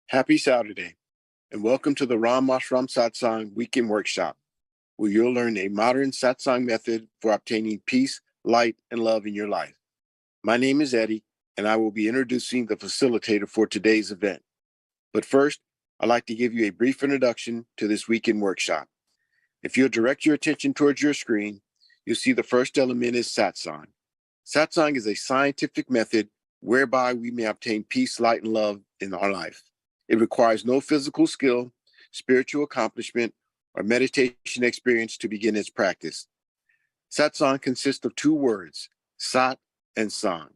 Happy Saturday, and welcome to the Ram Ashram Satsang Weekend Workshop, where you'll learn a modern Satsang method for obtaining peace, light, and love in your life. My name is Eddie, and I will be introducing the facilitator for today's event. But first, I'd like to give you a brief introduction to this weekend workshop. If you'll direct your attention towards your screen, you'll see the first element is Satsang. Satsang is a scientific method whereby we may obtain peace, light, and love in our life. It requires no physical skill, spiritual accomplishment, or meditation experience to begin its practice. Satsang consists of two words, Sat and Sang.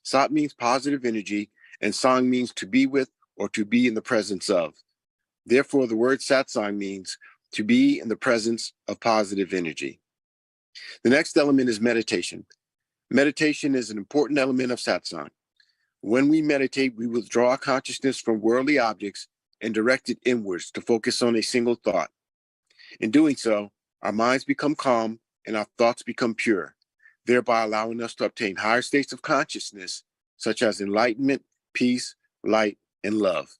Sat means positive energy, and Sang means to be with or to be in the presence of. Therefore, the word Satsang means to be in the presence of positive energy. The next element is meditation. Meditation is an important element of Satsang. When we meditate, we withdraw consciousness from worldly objects and direct it inwards to focus on a single thought. In doing so, our minds become calm and our thoughts become pure, thereby allowing us to obtain higher states of consciousness, such as enlightenment, peace, light, and love.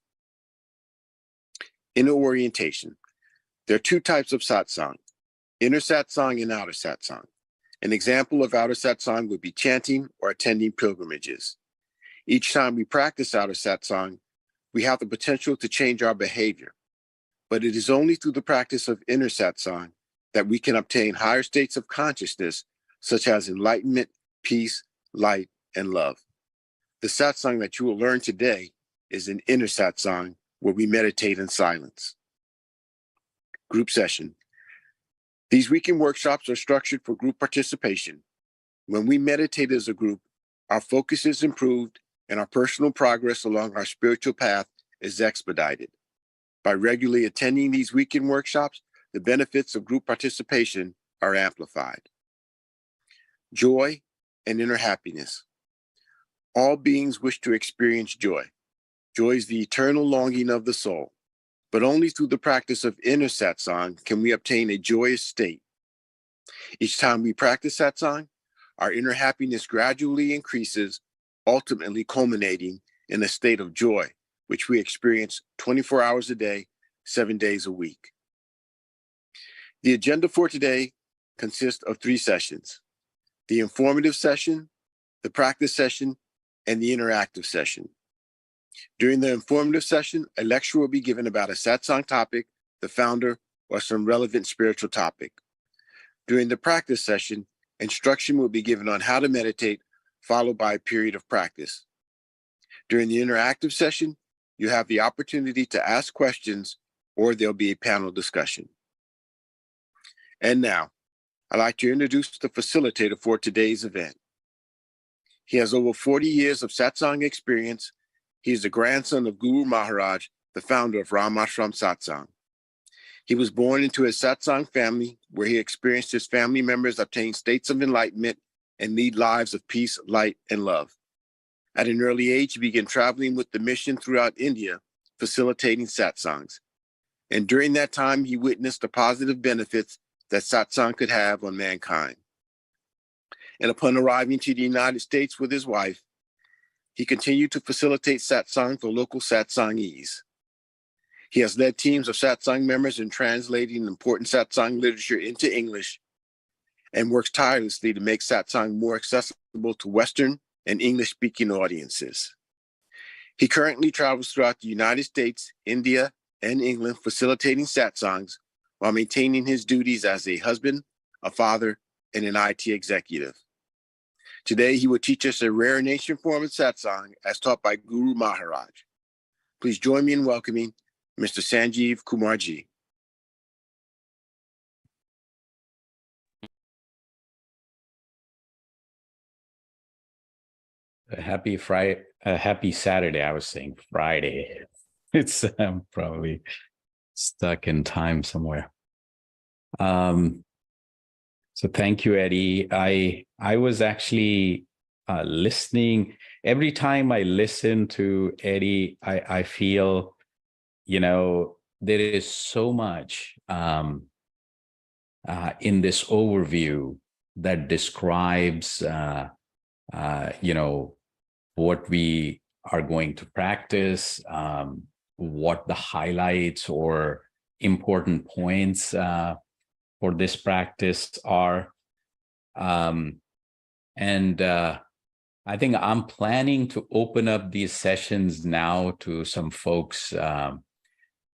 Inner orientation. There are two types of satsang, inner satsang and outer satsang. An example of outer satsang would be chanting or attending pilgrimages. Each time we practice outer satsang, we have the potential to change our behavior. But it is only through the practice of inner satsang that we can obtain higher states of consciousness, such as enlightenment, peace, light, and love. The satsang that you will learn today is an inner satsang where we meditate in silence. Group session. These weekend workshops are structured for group participation. When we meditate as a group, our focus is improved and our personal progress along our spiritual path is expedited. By regularly attending these weekend workshops, the benefits of group participation are amplified. Joy and inner happiness. All beings wish to experience joy. Joy is the eternal longing of the soul, but only through the practice of inner satsang can we obtain a joyous state. Each time we practice satsang, our inner happiness gradually increases, ultimately culminating in a state of joy, which we experience 24 hours a day, 7 days a week. The agenda for today consists of 3 sessions: the informative session, the practice session, and the interactive session. During the informative session, a lecture will be given about a satsang topic, the founder, or some relevant spiritual topic. During the practice session, instruction will be given on how to meditate, followed by a period of practice. During the interactive session, you have the opportunity to ask questions, or there'll be a panel discussion. And now, I'd like to introduce the facilitator for today's event. He has over 40 years of satsang experience. He is the grandson of Guru Maharaj, the founder of Ram Ashram Satsang. He was born into a satsang family where he experienced his family members obtain states of enlightenment and lead lives of peace, light, and love. At an early age, he began traveling with the mission throughout India, facilitating satsangs. And during that time, he witnessed the positive benefits that satsang could have on mankind. And upon arriving to the United States with his wife, he continued to facilitate satsang for local satsangees. He has led teams of satsang members in translating important satsang literature into English and works tirelessly to make satsang more accessible to Western and English-speaking audiences. He currently travels throughout the United States, India, and England facilitating satsangs while maintaining his duties as a husband, a father, and an IT executive. Today, he will teach us a rare and ancient form of satsang as taught by Guru Maharaj. Please join me in welcoming Mr. Sanjeev Kumarji. Happy Friday, happy Saturday. I was saying Friday. It's probably stuck in time somewhere. So thank you, Eddie. I was actually listening. Every time I listen to Eddie, I feel, there is so much in this overview that describes, what we are going to practice, what the highlights or important points for this practice are. I think I'm planning to open up these sessions now to some folks. So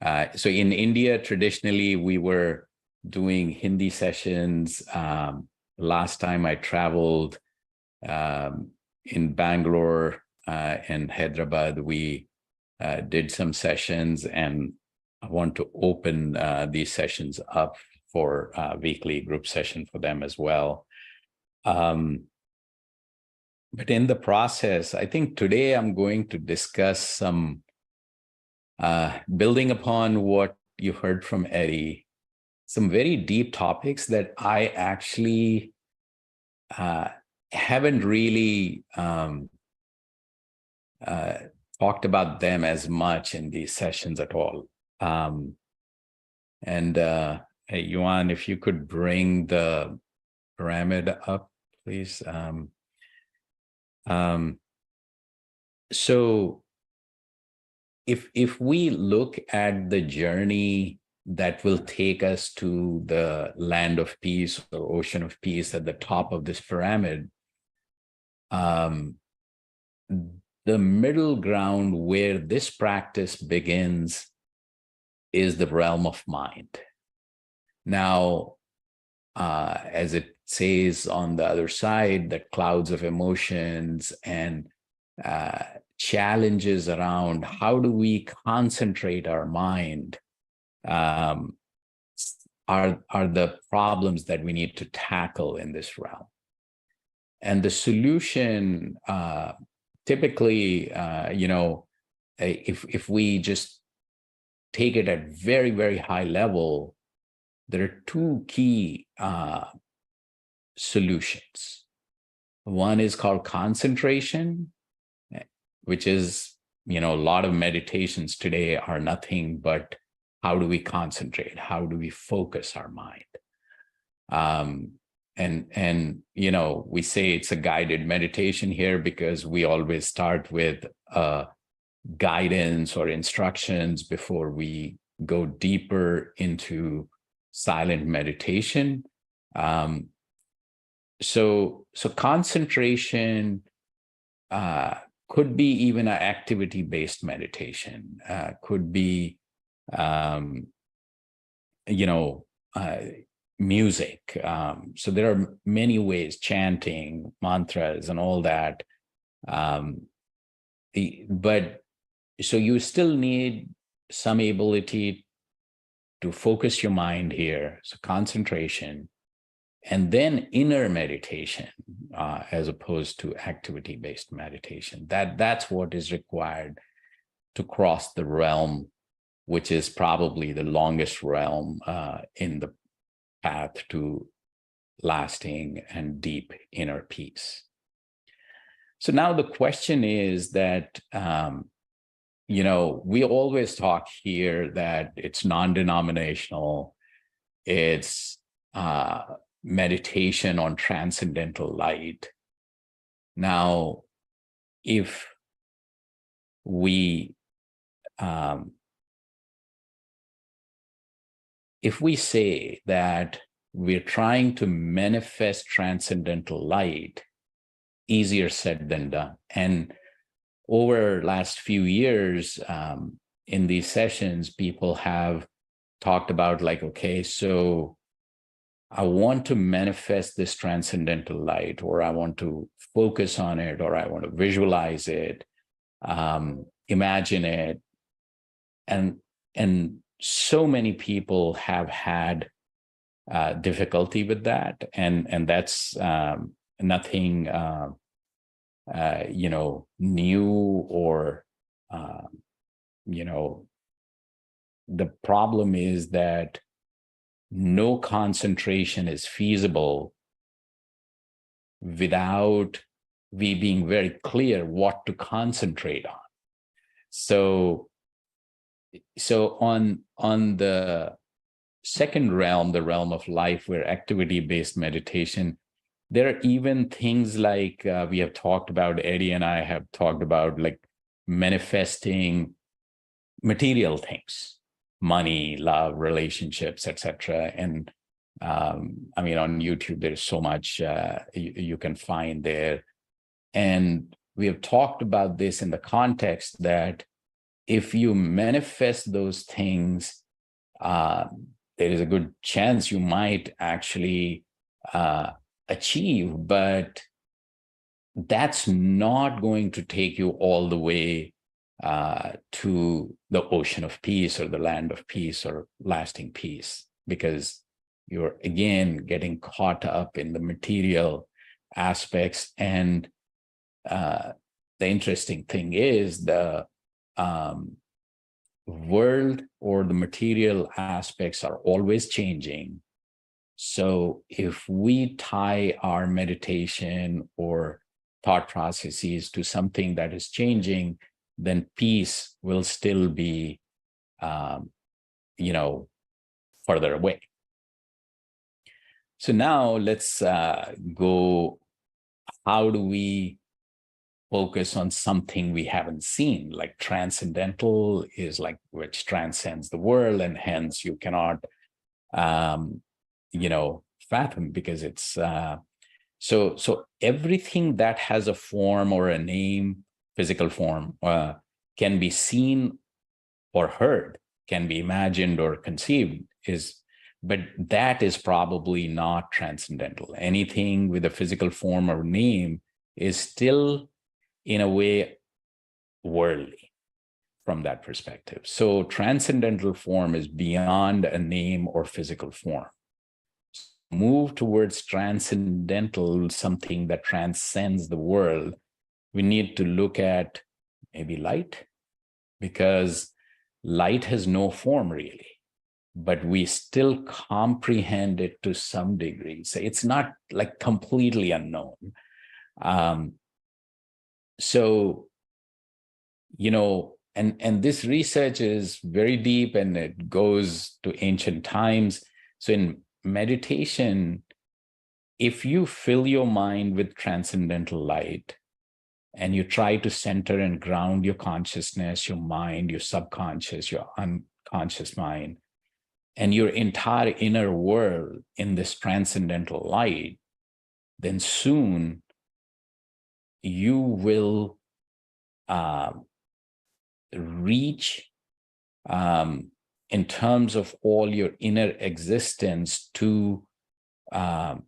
in India, traditionally, we were doing Hindi sessions. Last time I traveled in Bangalore and Hyderabad, we did some sessions, and I want to open these sessions up for weekly group session for them as well. But in the process, I think today I'm going to discuss some, building upon what you heard from Eddie, some very deep topics that I actually haven't really talked about them as much in these sessions at all. Hey, Yuan, if you could bring the pyramid up, please. So if we look at the journey that will take us to the land of peace or ocean of peace at the top of this pyramid, the middle ground where this practice begins is the realm of mind. Now, as it says on the other side, that clouds of emotions and challenges around how do we concentrate our mind are the problems that we need to tackle in this realm. And the solution, typically, if we just take it at very, very high level, there are two key solutions. One is called concentration, which is, a lot of meditations today are nothing but how do we concentrate? How do we focus our mind? We say it's a guided meditation here because we always start with guidance or instructions before we go deeper into silent meditation. So concentration could be even an activity-based meditation, could be, music. So there are many ways, chanting, mantras, and all that. But so you still need some ability to focus your mind here, so concentration, and then inner meditation, as opposed to activity-based meditation. That's what is required to cross the realm, which is probably the longest realm in the path to lasting and deep inner peace. So now the question is that, we always talk here that it's non-denominational, it's meditation on transcendental light. Now, if we say that we're trying to manifest transcendental light, easier said than done. And over the last few years, in these sessions, people have talked about okay, so I want to manifest this transcendental light, or I want to focus on it, or I want to visualize it, imagine it. And so many people have had difficulty with that. And that's nothing, new or, the problem is that no concentration is feasible without we being very clear what to concentrate on. So on the second realm, the realm of life, where activity-based meditation, there are even things like we have talked about, Eddie and I have talked about, like manifesting material things, money, love, relationships, etc. And I mean, on YouTube, there's so much you can find there. And we have talked about this in the context that if you manifest those things, there is a good chance you might actually achieve, but that's not going to take you all the way to the ocean of peace or the land of peace or lasting peace, because you're again getting caught up in the material aspects. And the interesting thing is the world or the material aspects are always changing. So if we tie our meditation or thought processes to something that is changing, then peace will still be, further away. So now let's go, how do we focus on something we haven't seen? Like transcendental is like which transcends the world, and hence you cannot, fathom, because it's, so everything that has a form or a name, physical form, can be seen or heard, can be imagined or conceived, but that is probably not transcendental. Anything with a physical form or name is still, in a way, worldly from that perspective. So transcendental form is beyond a name or physical form. Move towards transcendental, something that transcends the world, we need to look at maybe light, because light has no form really, but we still comprehend it to some degree. So it's not like completely unknown. And this research is very deep and it goes to ancient times. So in meditation, if you fill your mind with transcendental light and you try to center and ground your consciousness, your mind, your subconscious, your unconscious mind, and your entire inner world in this transcendental light, then soon you will reach, in terms of all your inner existence, to a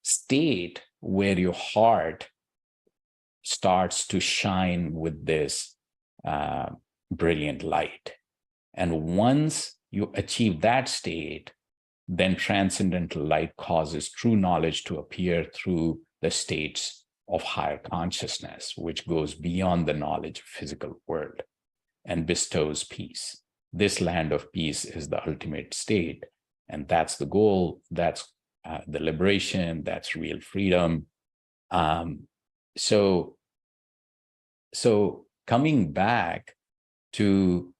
state where your heart starts to shine with this brilliant light. And once you achieve that state, then transcendental light causes true knowledge to appear through the states of higher consciousness, which goes beyond the knowledge of physical world and bestows peace. This land of peace is the ultimate state, and that's the goal. That's the liberation. That's real freedom. So coming back to,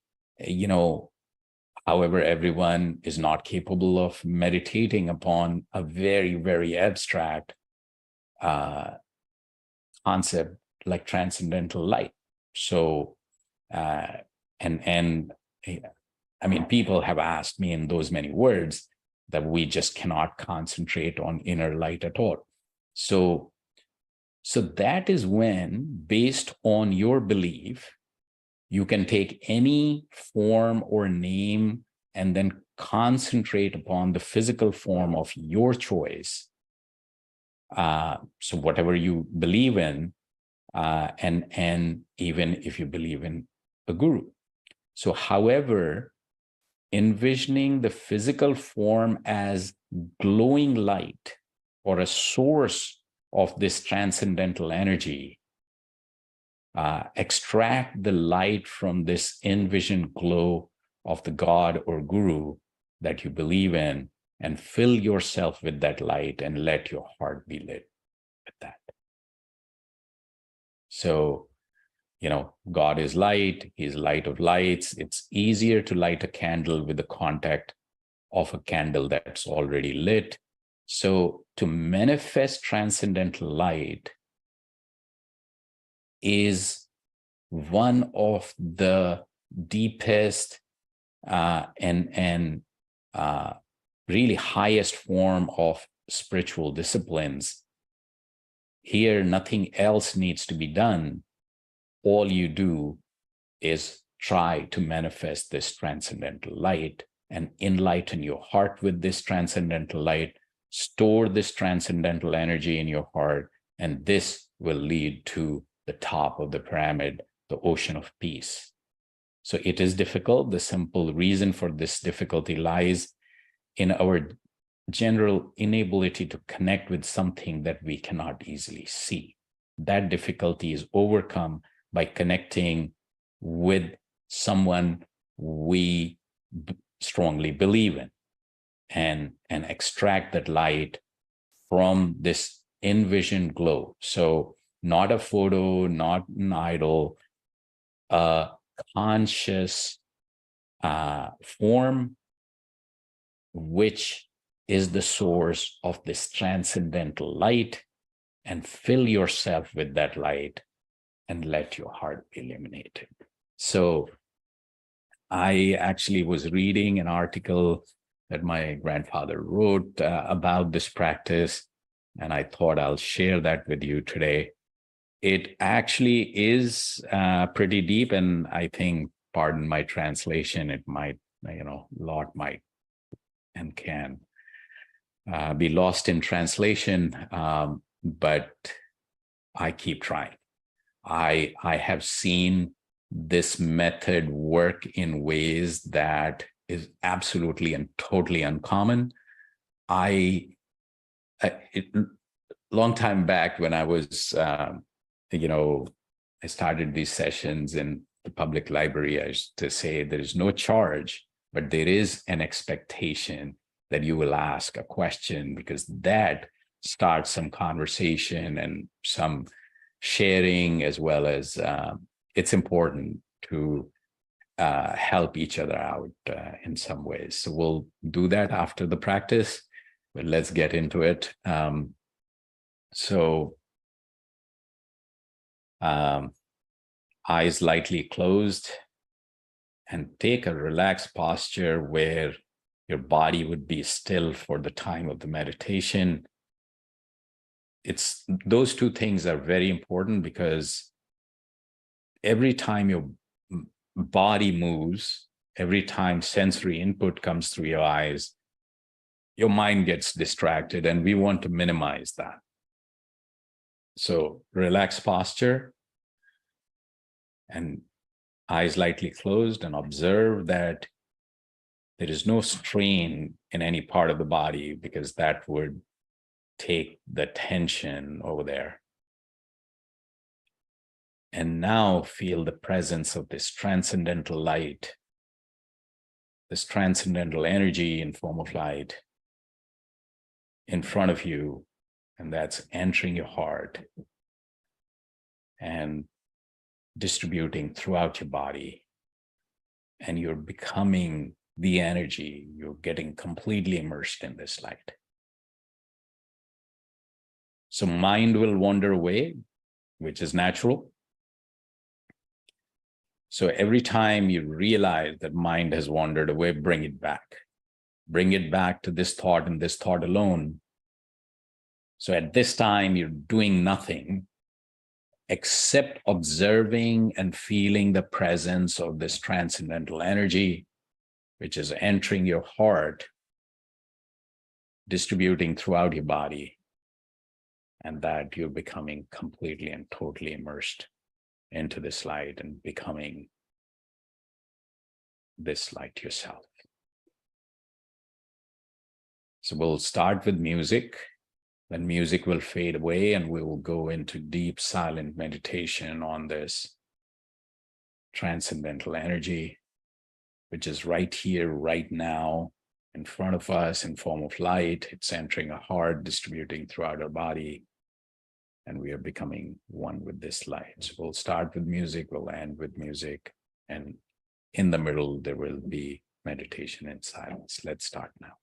however, everyone is not capable of meditating upon a very, very abstract concept like transcendental light. So, I mean, people have asked me in those many words that we just cannot concentrate on inner light at all. So that is when, based on your belief, you can take any form or name and then concentrate upon the physical form of your choice. So whatever you believe in, and even if you believe in a guru. So however, envisioning the physical form as glowing light or a source of this transcendental energy, extract the light from this envisioned glow of the God or guru that you believe in, and fill yourself with that light and let your heart be lit with that. So, God is light. He's light of lights. It's easier to light a candle with the contact of a candle that's already lit. So to manifest transcendental light is one of the deepest and really highest form of spiritual disciplines. Here, nothing else needs to be done. All you do is try to manifest this transcendental light and enlighten your heart with this transcendental light, store this transcendental energy in your heart, and this will lead to the top of the pyramid, the ocean of peace. So it is difficult. The simple reason for this difficulty lies in our general inability to connect with something that we cannot easily see. That difficulty is overcome by connecting with someone we strongly believe in and extract that light from this envisioned glow. So not a photo, not an idol, a conscious form which is the source of this transcendental light, and fill yourself with that light and let your heart be illuminated. So I actually was reading an article that my grandfather wrote about this practice, and I thought I'll share that with you today. It actually is pretty deep, and I think, pardon my translation, it might, lot might and can be lost in translation, but I keep trying. I have seen this method work in ways that is absolutely and totally uncommon. Long time back when I was, I started these sessions in the public library, I used to say there is no charge, but there is an expectation that you will ask a question, because that starts some conversation and some sharing, as well as it's important to help each other out in some ways. So we'll do that after the practice, but let's get into it. Eyes lightly closed, and take a relaxed posture where your body would be still for the time of the meditation. Those two things are very important, because every time your body moves, every time sensory input comes through your eyes, your mind gets distracted, and we want to minimize that. So relaxed posture and eyes lightly closed, and observe that there is no strain in any part of the body, because that would take the tension over there. And now feel the presence of this transcendental light, this transcendental energy in form of light in front of you, and that's entering your heart and distributing throughout your body. And you're becoming the energy, you're getting completely immersed in this light. So mind will wander away, which is natural. So every time you realize that mind has wandered away, bring it back. Bring it back to this thought and this thought alone. So at this time, you're doing nothing except observing and feeling the presence of this transcendental energy, which is entering your heart, distributing throughout your body, and that you're becoming completely and totally immersed into this light and becoming this light yourself. So we'll start with music. Then music will fade away, and we will go into deep silent meditation on this transcendental energy, which is right here, right now, in front of us in form of light. It's entering our heart, distributing throughout our body, and we are becoming one with this light. So we'll start with music, we'll end with music, and in the middle, there will be meditation in silence. Let's start now.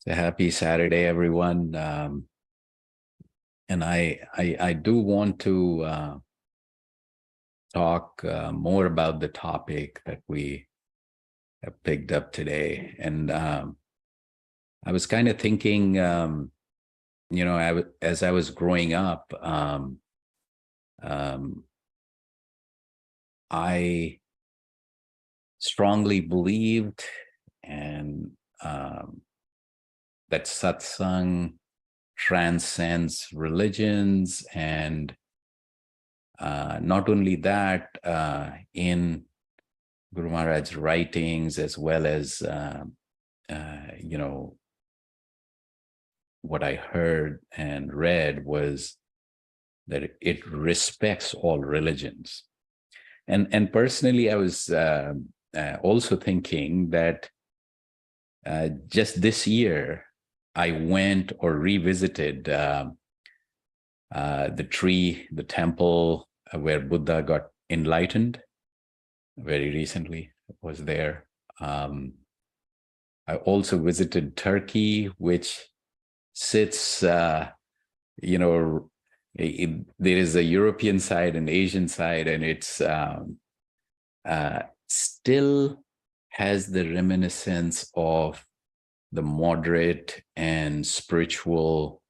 A happy Saturday, everyone. And I do want to talk more about the topic that we have picked up today. And I was kind of thinking, as I was growing up, I strongly believed and that satsang transcends religions, and not only that, in Guru Maharaj's writings, as well as what I heard and read, was that it respects all religions. And personally, I was also thinking that just this year, I went or revisited the temple where Buddha got enlightened very recently. I was there. I also visited Turkey, which sits, there is a European side and Asian side, and it's still has the reminiscence of the moderate and spiritual,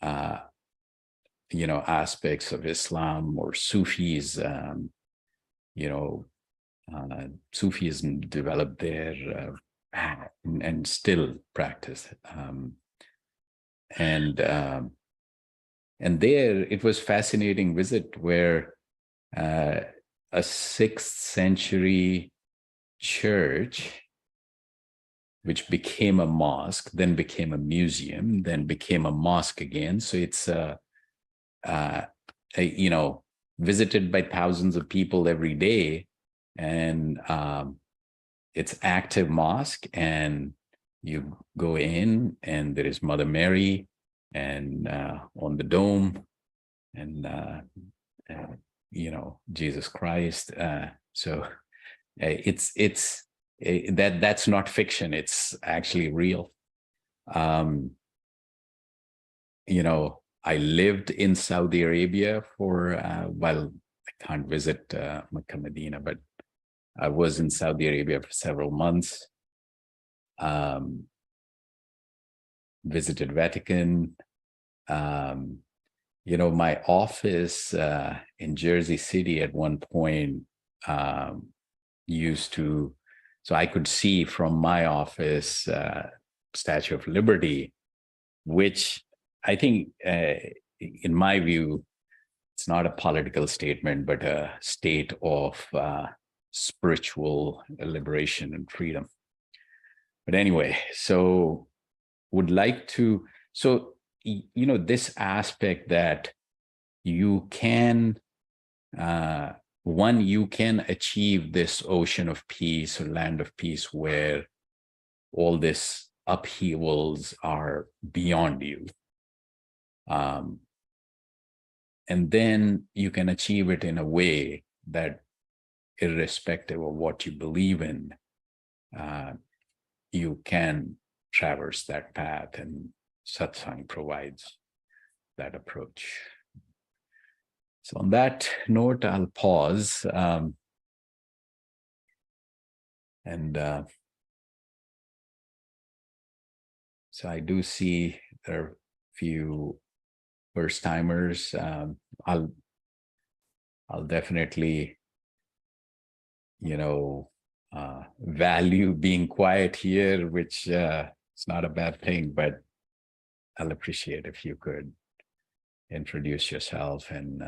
aspects of Islam or Sufis. Sufism developed there and still practice. And there it was fascinating visit where a 6th century church, which became a mosque, then became a museum, then became a mosque again. So it's visited by thousands of people every day, and it's active mosque, and you go in and there is Mother Mary and on the dome, and Jesus Christ. So it's that's not fiction, it's actually real. I lived in Saudi Arabia for I can't visit Mecca, Medina, but I was in Saudi Arabia for several months. Visited Vatican. My office in Jersey City at one point used to, so I could see from my office Statue of Liberty, which I think, in my view, it's not a political statement, but a state of spiritual liberation and freedom. But anyway, so would like to, so, this aspect that you can, you can achieve this ocean of peace or land of peace where all this upheavals are beyond you. And then you can achieve it in a way that, irrespective of what you believe in, you can traverse that path, and Satsang provides that approach. So on that note, I'll pause. So I do see there are a few first timers. I'll definitely, value being quiet here, which is not a bad thing, but I'll appreciate if you could introduce yourself and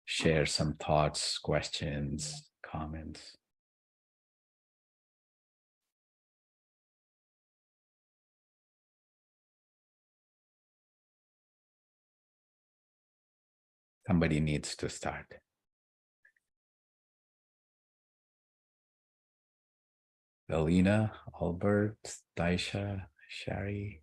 share some thoughts, questions, comments. Somebody needs to start. Alina, Albert, Daisha, Shari.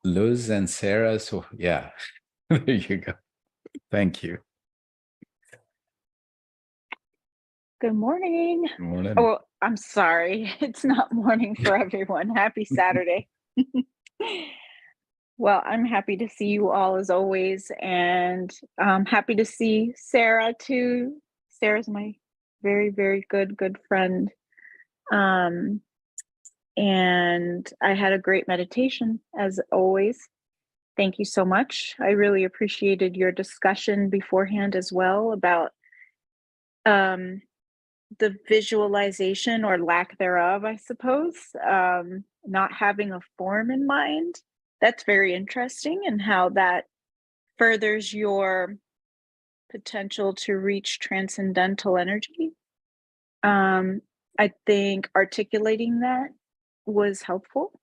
Luz and Sarah, so yeah, there you go. Thank you. Good morning. Good morning. Oh, I'm sorry. It's not morning for everyone. Happy Saturday. Well, I'm happy to see you all as always, and I'm happy to see Sarah too. Sarah's my very, very good friend. And I had a great meditation as always. Thank you so much. I really appreciated your discussion beforehand as well about the visualization or lack thereof, I suppose, not having a form in mind. That's very interesting, and how that furthers your potential to reach transcendental energy. I think articulating that was helpful.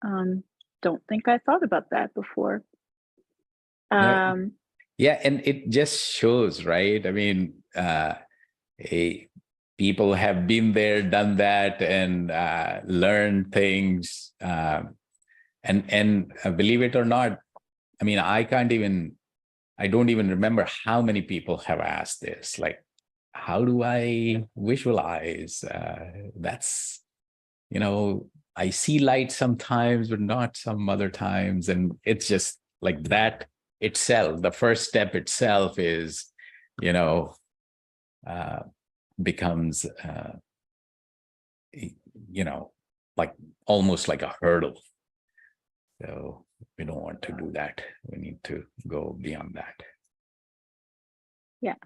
Don't think I thought about that before. Yeah, and it just shows, right? I mean, people have been there, done that, and learned things. And believe it or not, I mean, I don't even remember how many people have asked this. Like, how do I visualize? That's, I see light sometimes, but not some other times. And it's just like that itself. The first step itself is, becomes, like almost like a hurdle. So we don't want to do that. We need to go beyond that. Yeah.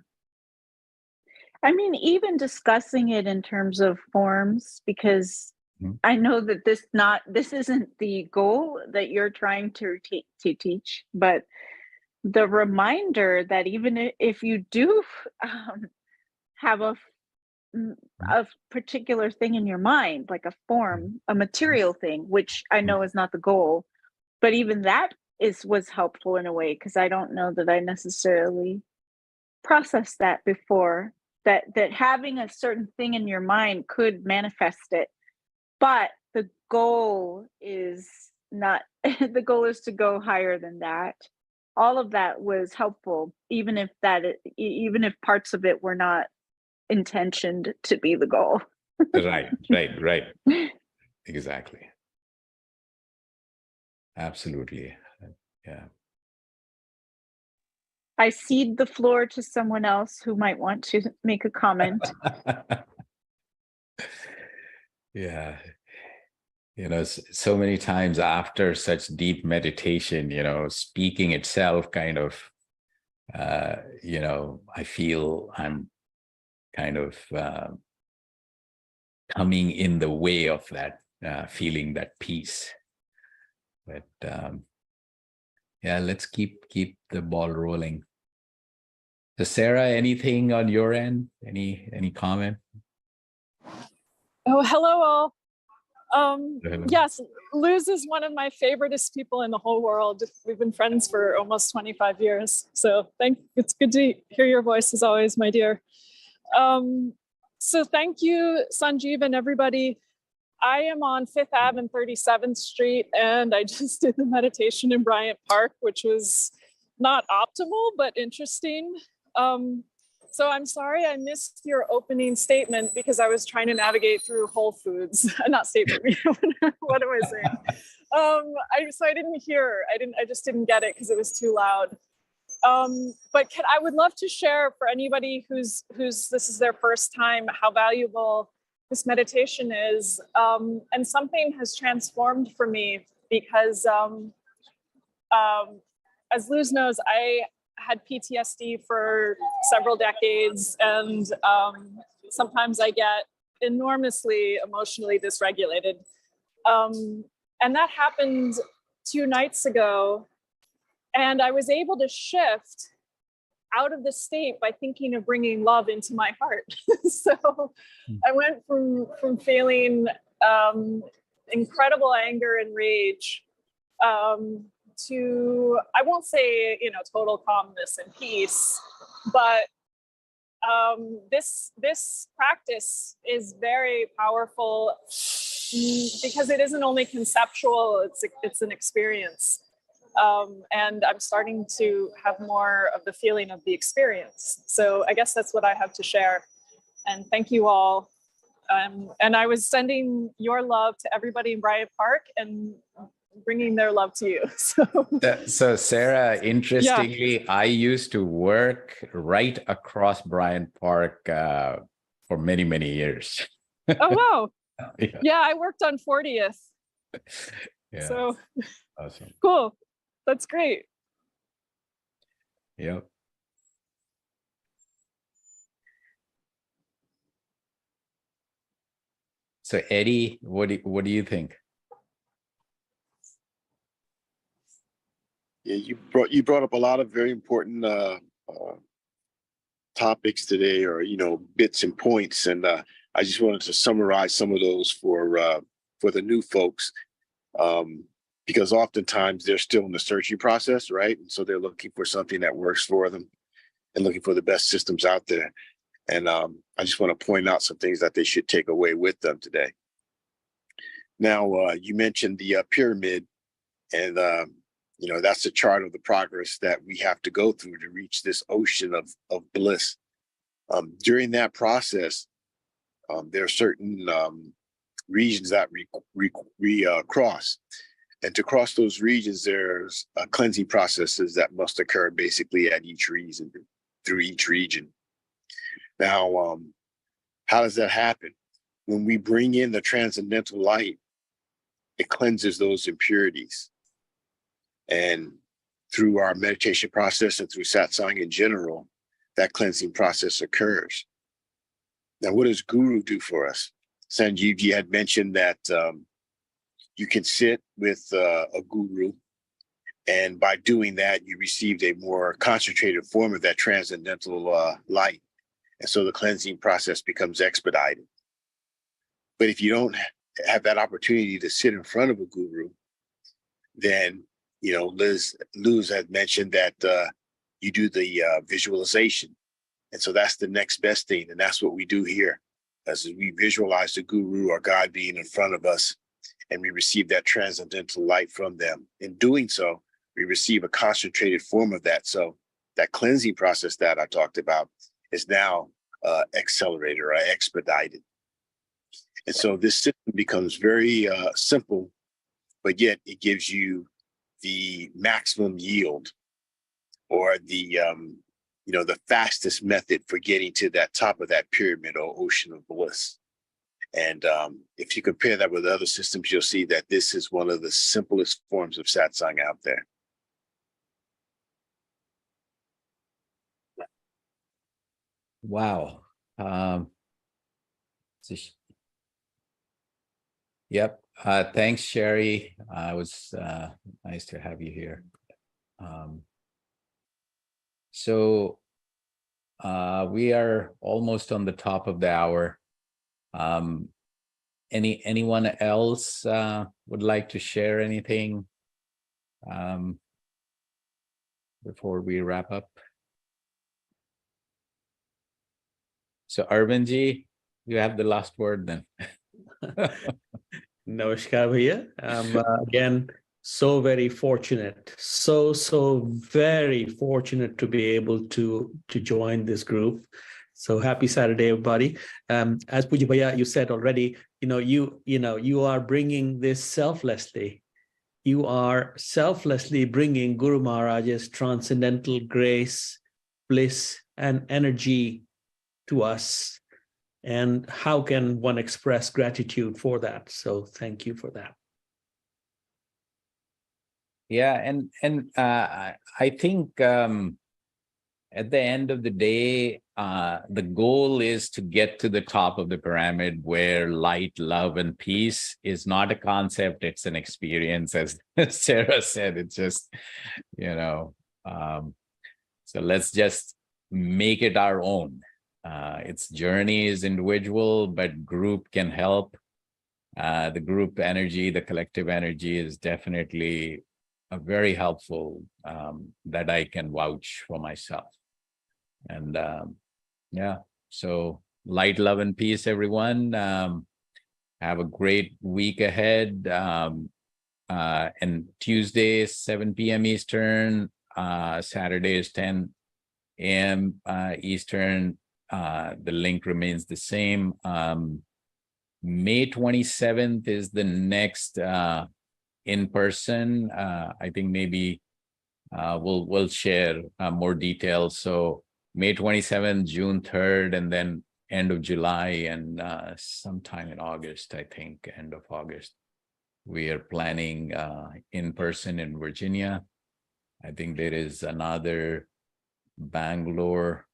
I mean, even discussing it in terms of forms, because I know that this isn't the goal that you're trying to teach, but the reminder that even if you do have a particular thing in your mind, like a form, a material thing, which I know is not the goal, but even that was helpful in a way, because I don't know that I necessarily processed that before, that having a certain thing in your mind could manifest it, but the goal is not the goal is to go higher than that. All of that was helpful, even if parts of it were not intentioned to be the goal. Right. Exactly. Absolutely. Yeah. I cede the floor to someone else who might want to make a comment. Yeah. So many times after such deep meditation, speaking itself kind of, I feel I'm kind of coming in the way of that, feeling that peace. But yeah, let's keep the ball rolling. So Sarah, anything on your end? Any comment? Oh, hello all. Yes, Luz is one of my favoriteest people in the whole world. We've been friends for almost 25 years. So it's good to hear your voice as always, my dear. So thank you, Sanjeev and everybody. I am on 5th Ave and 37th Street, and I just did the meditation in Bryant Park, which was not optimal, but interesting. So I'm sorry I missed your opening statement because I was trying to navigate through Whole Foods. Not statement, what am I saying? So I didn't hear, I just didn't get it because it was too loud. But I would love to share for anybody who's this is their first time, how valuable this meditation is. And something has transformed for me because as Luz knows, I had PTSD for several decades, and sometimes I get enormously emotionally dysregulated. And that happened 2 nights ago, and I was able to shift out of the state by thinking of bringing love into my heart. So I went from feeling incredible anger and rage to, I won't say, total calmness and peace, but this practice is very powerful because it isn't only conceptual, it's an experience. And I'm starting to have more of the feeling of the experience. So I guess that's what I have to share. And thank you all. And I was sending your love to everybody in Bryant Park and bringing their love to you. So Sarah, interestingly, yeah. I used to work right across Bryant Park for many, many years. Oh, wow. Yeah, I worked on 40th. Yeah. So awesome. Cool. That's great. Yep. So Eddie, what do you think? Yeah, you brought up a lot of very important topics today are, bits and points. And I just wanted to summarize some of those for the new folks, because oftentimes they're still in the searching process, right? And so they're looking for something that works for them and looking for the best systems out there. And I just want to point out some things that they should take away with them today. Now, you mentioned the pyramid, and that's a chart of the progress that we have to go through to reach this ocean of bliss. During that process, there are certain regions that we cross. And to cross those regions, there's cleansing processes that must occur basically at each region, through each region. Now, how does that happen? When we bring in the transcendental light, it cleanses those impurities. And through our meditation process and through satsang in general, that cleansing process occurs. Now, what does Guru do for us? Sanjeev, you had mentioned that you can sit with a guru, and by doing that, you received a more concentrated form of that transcendental light. And so the cleansing process becomes expedited. But if you don't have that opportunity to sit in front of a guru, then, Luz had mentioned that you do the visualization. And so that's the next best thing. And that's what we do here, as we visualize the guru or God being in front of us, and we receive that transcendental light from them. In doing so, we receive a concentrated form of that. So that cleansing process that I talked about is now accelerated or expedited. And so this system becomes very simple, but yet it gives you the maximum yield, or the fastest method for getting to that top of that pyramid or ocean of bliss. And if you compare that with other systems, you'll see that this is one of the simplest forms of satsang out there. Wow. Yep. Thanks, Sherry. It was nice to have you here. So we are almost on the top of the hour. Anyone else would like to share anything before we wrap up? So Arvindji, you have the last word then. Namaskar, Bhaiya. Again, so very fortunate, so very fortunate to be able to join this group. So happy Saturday, everybody. As Puja Bhaiya, you said already, you are bringing this selflessly. You are selflessly bringing Guru Maharaj's transcendental grace, bliss, and energy to us. And how can one express gratitude for that? So thank you for that. Yeah, and I think at the end of the day, the goal is to get to the top of the pyramid, where light, love, and peace is not a concept, it's an experience, as Sarah said. It's just, so let's just make it our own. Its journey is individual, but group can help. The group energy, the collective energy is definitely very helpful, that I can vouch for myself. And so light, love, and peace, everyone. Have a great week ahead. And Tuesday, 7 p.m. Eastern, Saturday is 10 a.m. Eastern. The link remains the same. May 27th is the next in person. I think maybe we'll share more details. So May 27th, June 3rd, and then end of July, and sometime in August, I think, end of August, we are planning in person in Virginia. I think there is another Bangalore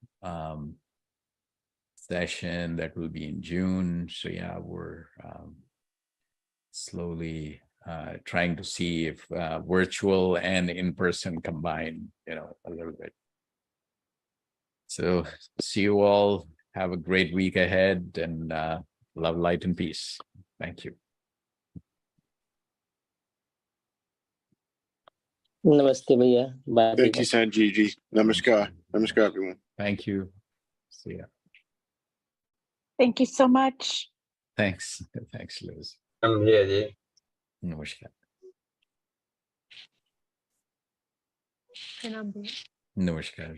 session that will be in June. So yeah, we're slowly trying to see if virtual and in-person combine, a little bit. So see you all. Have a great week ahead, and love, light, and peace. Thank you. Namaste भैया bye Thank you, Sanjiji. Namaskar. Namaskar, everyone. Thank you. See ya. Thank you so much. Thanks. Thanks, Liz. भैया जी Namaskar. And I'm Namaskar.